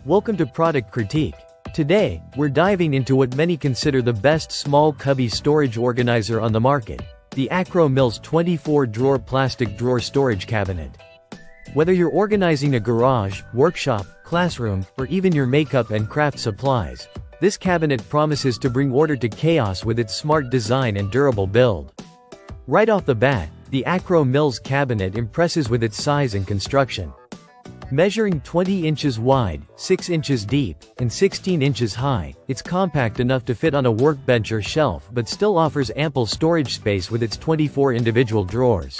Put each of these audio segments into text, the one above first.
Welcome to Product Critique. Today, we're diving into what many consider the best small cubby storage organizer on the market, the Akro-Mils 24-drawer plastic drawer storage cabinet. Whether you're organizing a garage, workshop, classroom, or even your makeup and craft supplies, this cabinet promises to bring order to chaos with its smart design and durable build. Right off the bat, the Akro-Mils cabinet impresses with its size and construction. Measuring 20 inches wide, 6 inches deep, and 16 inches high, it's compact enough to fit on a workbench or shelf but still offers ample storage space with its 24 individual drawers.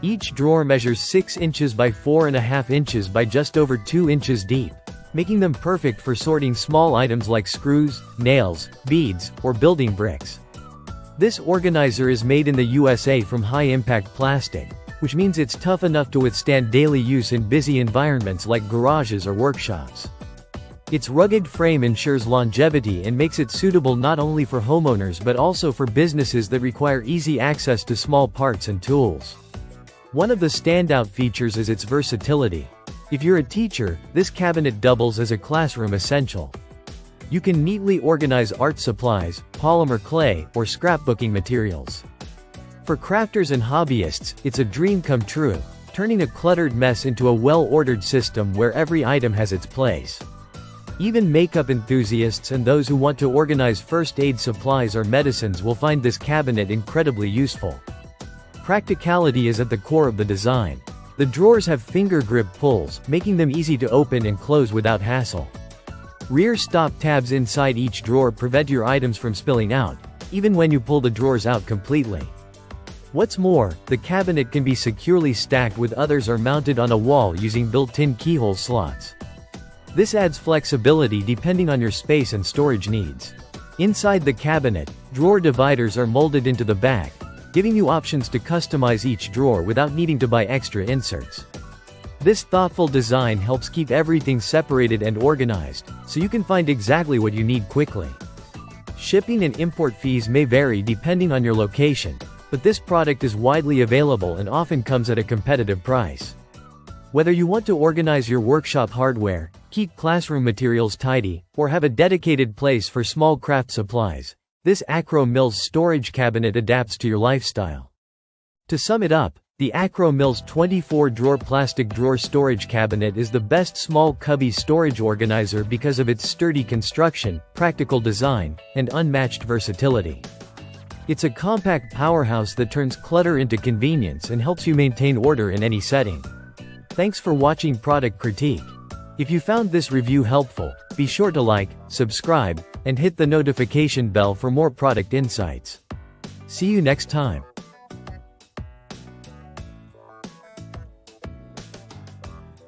Each drawer measures 6 inches by 4.5 inches by just over 2 inches deep, making them perfect for sorting small items like screws, nails, beads, or building bricks. This organizer is made in the USA from high-impact plastic, which means it's tough enough to withstand daily use in busy environments like garages or workshops. Its rugged frame ensures longevity and makes it suitable not only for homeowners but also for businesses that require easy access to small parts and tools. One of the standout features is its versatility. If you're a teacher, this cabinet doubles as a classroom essential. You can neatly organize art supplies, polymer clay, or scrapbooking materials. For crafters and hobbyists, it's a dream come true, turning a cluttered mess into a well-ordered system where every item has its place. Even makeup enthusiasts and those who want to organize first aid supplies or medicines will find this cabinet incredibly useful. Practicality is at the core of the design. The drawers have finger grip pulls, making them easy to open and close without hassle. Rear stop tabs inside each drawer prevent your items from spilling out, even when you pull the drawers out completely. What's more, the cabinet can be securely stacked with others or mounted on a wall using built-in keyhole slots. This adds flexibility depending on your space and storage needs. Inside the cabinet, drawer dividers are molded into the back, giving you options to customize each drawer without needing to buy extra inserts. This thoughtful design helps keep everything separated and organized, so you can find exactly what you need quickly. Shipping and import fees may vary depending on your location, but this product is widely available and often comes at a competitive price. Whether you want to organize your workshop hardware, keep classroom materials tidy, or have a dedicated place for small craft supplies, this Akro-Mils storage cabinet adapts to your lifestyle. To sum it up, the Akro-Mils 24-drawer plastic drawer storage cabinet is the best small cubby storage organizer because of its sturdy construction, practical design, and unmatched versatility. It's a compact powerhouse that turns clutter into convenience and helps you maintain order in any setting. Thanks for watching Product Critique. If you found this review helpful, be sure to like, subscribe, and hit the notification bell for more product insights. See you next time.